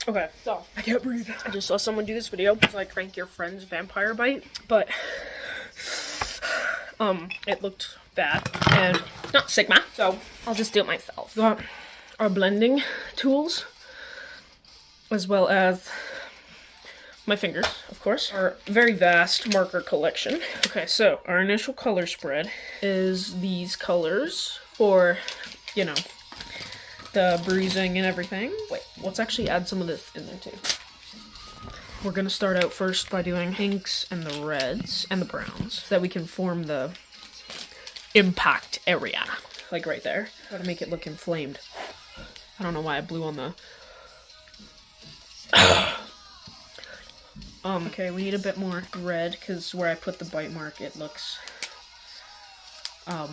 Okay, so I can't breathe. I just saw someone do this video. It's like rank your friend's vampire bite, but it looked bad and not Sigma, so I'll just do it myself. Got our blending tools, as well as my fingers, of course. Our very vast marker collection. Okay, so our initial color spread is these colors for, you know, the bruising and everything. Wait, let's actually add some of this in there too. We're gonna start out first by doing pinks and the reds and the browns so that we can form the impact area, like right there. Gotta make it look inflamed. I don't know why I blew on the... Okay, we need a bit more red because where I put the bite mark, it looks... Hold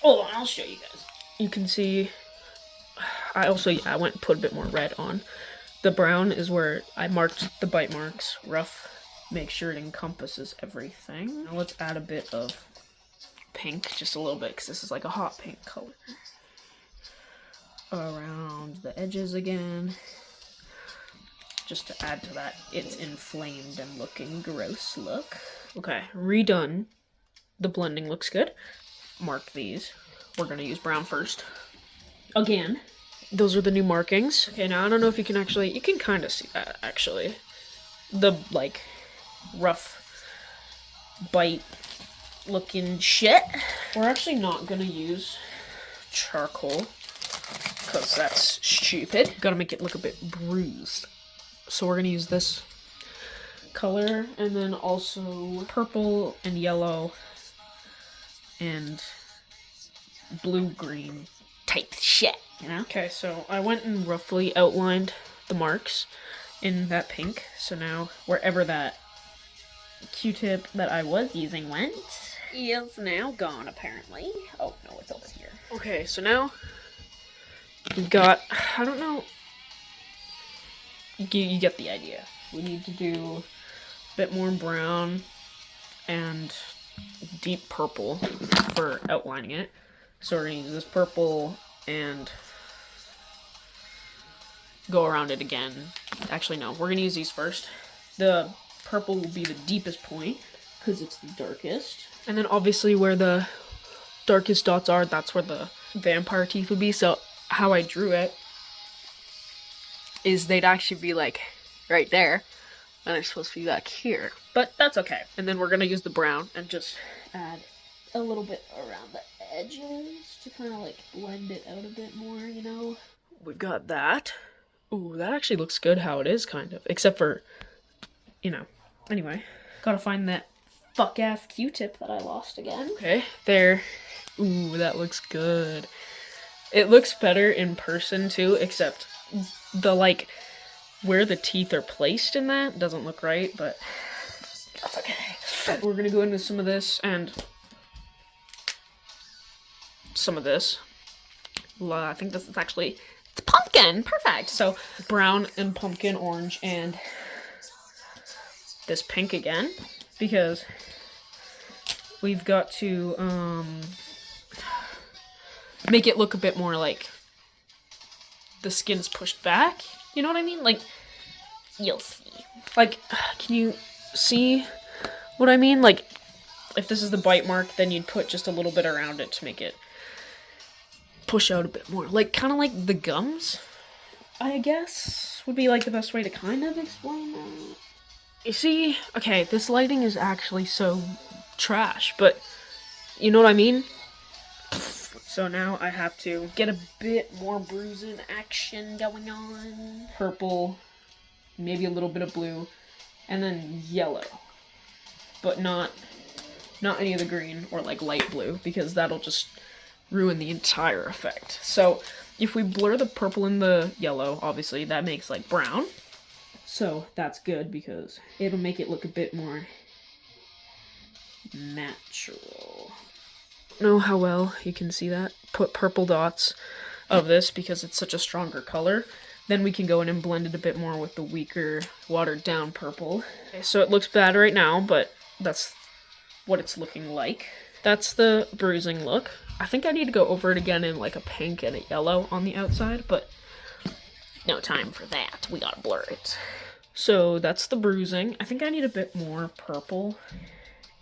on, I'll show you guys. You can see... I went and put a bit more red on. The brown is where I marked the bite marks rough. Make sure it encompasses everything. Now let's add a bit of pink, just a little bit, because this is like a hot pink color. Around the edges again. Just to add to that, it's inflamed and looking gross look. Okay, redone. The blending looks good. Mark these. We're gonna use brown first. Again. Those are the new markings. Okay, now I don't know if you can actually, you can kind of see that, actually. The, like, rough bite looking shit. We're actually not gonna use charcoal, because that's stupid. Gotta make it look a bit bruised. So we're gonna use this color, and then also purple and yellow and blue-green type shit, you know? Okay, so I went and roughly outlined the marks in that pink. So now, wherever that Q-tip that I was using went, is now gone, apparently. Oh, no, it's over here. Okay, so now, we've got, I don't know, you get the idea. We need to do a bit more brown and deep purple for outlining it. So we're gonna use this purple and go around it again. Actually, no, we're gonna use these first. The purple will be the deepest point because it's the darkest. And then obviously where the darkest dots are, that's where the vampire teeth would be. So how I drew it is they'd actually be like right there, and they're supposed to be back here. But that's okay. And then we're gonna use the brown and just add a little bit around the edges to kind of like blend it out a bit more, you know? We've got that. Ooh, that actually looks good how it is, kind of. Except for, you know. Anyway, gotta find that fuck-ass Q-tip that I lost again. Okay, there. Ooh, that looks good. It looks better in person, too, except the, like, where the teeth are placed in that doesn't look right, but that's okay. We're gonna go into some of this and some of this. I think this is actually, it's pumpkin! Perfect! So, brown and pumpkin orange and this pink again, because we've got to, make it look a bit more like the skin's pushed back. You know what I mean? Like, you'll see. Like, can you see what I mean? Like, if this is the bite mark, then you'd put just a little bit around it to make it push out a bit more. Like, kind of like the gums, I guess, would be like the best way to kind of explain that. You see, okay, this lighting is actually so trash, but you know what I mean? So now I have to get a bit more bruising action going on. Purple, maybe a little bit of blue, and then yellow. But not any of the green or like light blue, because that'll just ruin the entire effect. So if we blur the purple and the yellow, obviously that makes like brown. So that's good because it'll make it look a bit more natural. Know how well you can see that. Put purple dots of this because it's such a stronger color. Then we can go in and blend it a bit more with the weaker, watered down purple. Okay, so it looks bad right now, but that's what it's looking like. That's the bruising look. I think I need to go over it again in like a pink and a yellow on the outside, but No time for that. We gotta blur it. So that's the bruising. I think I need a bit more purple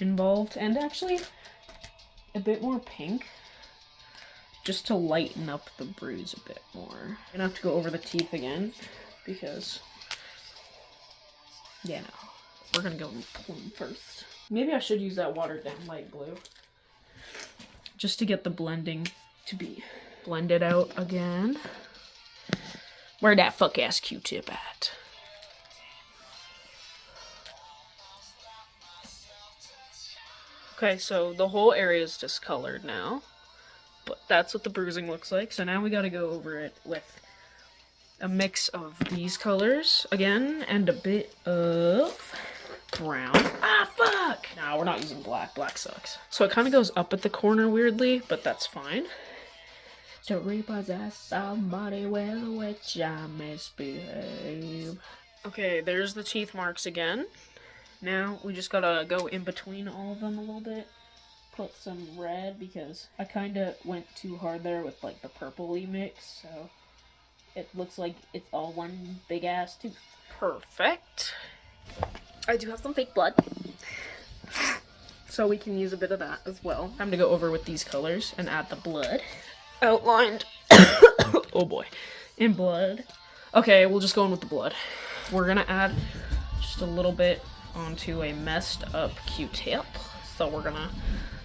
involved, and actually a bit more pink, just to lighten up the bruise a bit more. I'm gonna have to go over the teeth again, because, yeah, no. We're gonna go in plum first. Maybe I should use that watered down light blue, just to get the blending to be blended out again. Where'd that fuck-ass Q-tip at? Okay, so the whole area is discolored now, but that's what the bruising looks like. So now we gotta go over it with a mix of these colors again, and a bit of brown. Ah, fuck! No, we're not using black. Black sucks. So it kind of goes up at the corner weirdly, but that's fine. To repossess somebody with which I misbehave. Okay, there's the teeth marks again. Now we just gotta go in between all of them a little bit. Put some red, because I kinda went too hard there with like the purpley mix, so it looks like it's all one big ass tooth. Perfect. I do have some fake blood, so we can use a bit of that as well. Time to go over with these colors and add the blood. Outlined. Oh boy. In blood. Okay, we'll just go in with the blood. We're gonna add just a little bit onto a messed up Q-tip. So we're gonna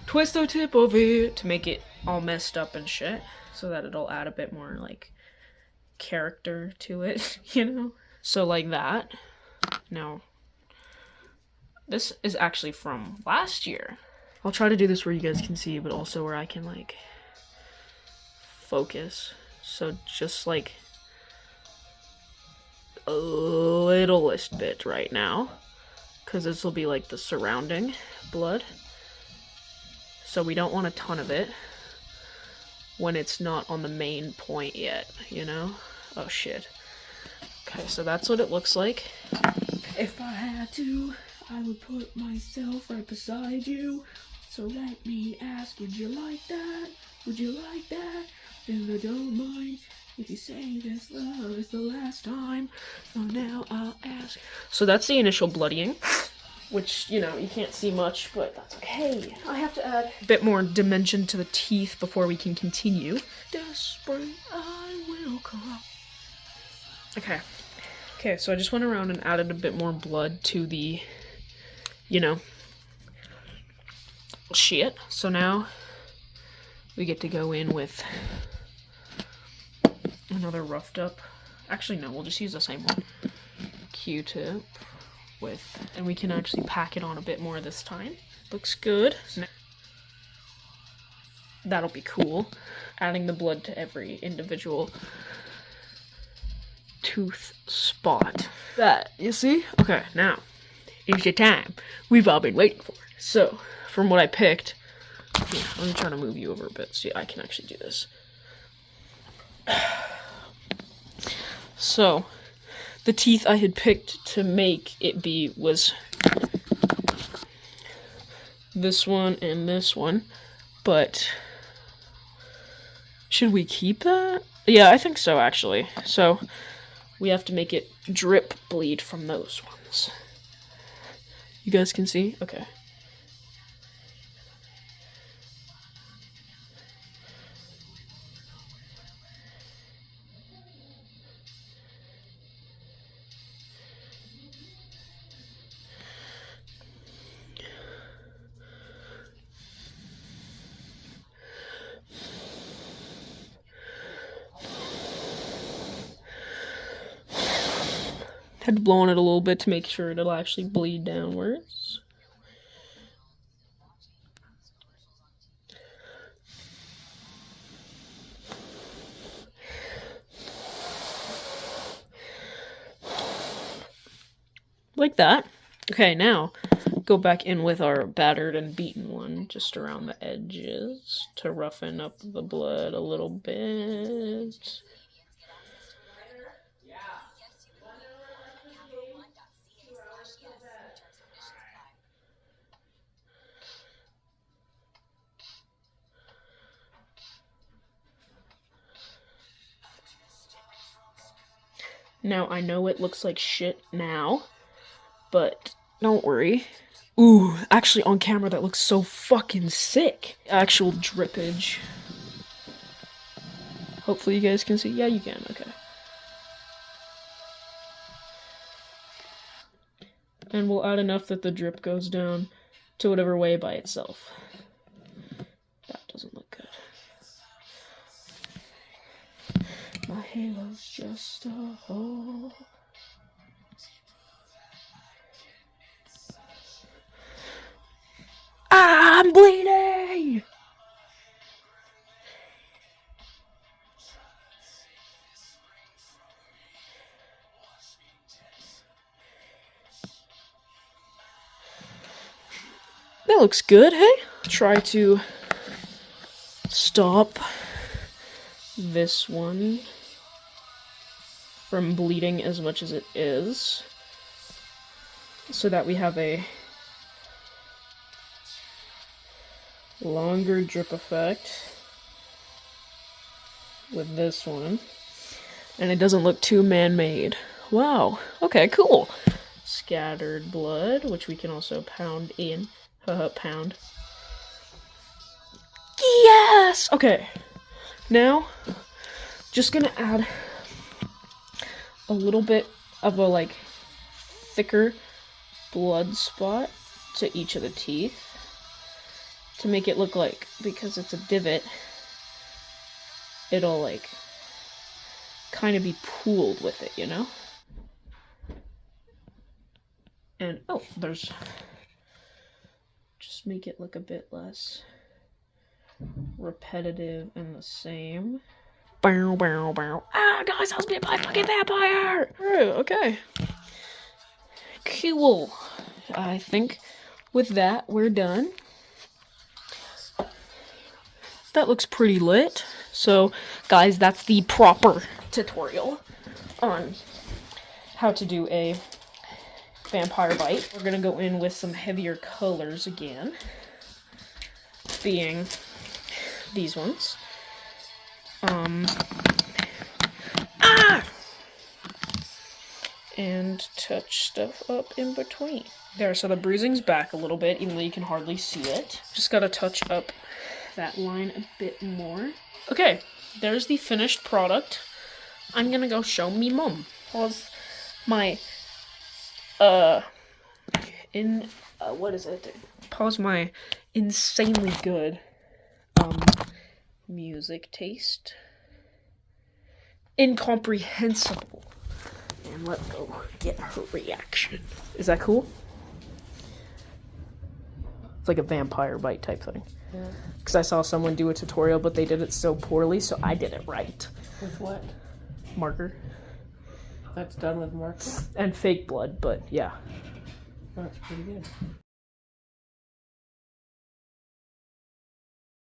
twist the tip of it to make it all messed up and shit, so that it'll add a bit more like character to it, you know? So like that. Now, this is actually from last year. I'll try to do this where you guys can see, but also where I can like focus. So just like a littlest bit right now, because this will be like the surrounding blood. So we don't want a ton of it when it's not on the main point yet, you know? Oh shit. Okay, so that's what it looks like. If I had to, I would put myself right beside you. So let me ask, would you like that? Would you like that? Then I don't mind if you say this love is the last time. So now I'll ask. So that's the initial bloodying, which, you know, you can't see much, but that's okay. I have to add a bit more dimension to the teeth before we can continue. Desperate, I will come. Okay. Okay, so I just went around and added a bit more blood to the, you know, shit. So now we get to go in with another roughed up. Actually, no, we'll just use the same one. Q-tip with, and we can actually pack it on a bit more this time. Looks good. That'll be cool. Adding the blood to every individual tooth spot. That, you see? Okay, now, it's your time. We've all been waiting for it. So, from what I picked, yeah, let me try to move you over a bit so I can actually do this. So, the teeth I had picked to make it be was this one and this one, but should we keep that? Yeah, I think so, actually. So, we have to make it drip bleed from those ones. You guys can see? Okay. Had to blow on it a little bit to make sure it'll actually bleed downwards. Like that. Okay, now go back in with our battered and beaten one just around the edges to roughen up the blood a little bit. Now, I know it looks like shit now, but don't worry. Ooh, actually on camera that looks so fucking sick. Actual drippage. Hopefully you guys can see. Yeah, you can. Okay. And we'll add enough that the drip goes down to whatever way by itself. That doesn't look good. My halo's just a hole. Ah, I'm bleeding! That looks good, hey? Try to stop this one from bleeding as much as it is, so that we have a longer drip effect with this one, and it doesn't look too man-made. Wow, okay, cool. Scattered blood, which we can also pound in. Pound. Yes! Okay, now, just gonna add a little bit of a, like, thicker blood spot to each of the teeth to make it look like, because it's a divot, it'll, like, kind of be pooled with it, you know? And, oh, there's... just make it look a bit less repetitive and the same. Bow, bow, bow. Ah, guys, I was bit by a fucking vampire! Okay. Cool. I think with that, we're done. That looks pretty lit. So, guys, that's the proper tutorial on how to do a vampire bite. We're gonna go in with some heavier colors again, being these ones. And touch stuff up in between. There, so the bruising's back a little bit, even though you can hardly see it. Just gotta touch up that line a bit more. Okay, there's the finished product. I'm gonna go show me mom. Pause my, what is it? Pause my insanely good, music taste. Incomprehensible. And let's go get her reaction. Is that cool? It's like a vampire bite type thing. Yeah. Because I saw someone do a tutorial, but they did it so poorly, so I did it right. With what? Marker. That's done with marker? And fake blood, but yeah. That's pretty good.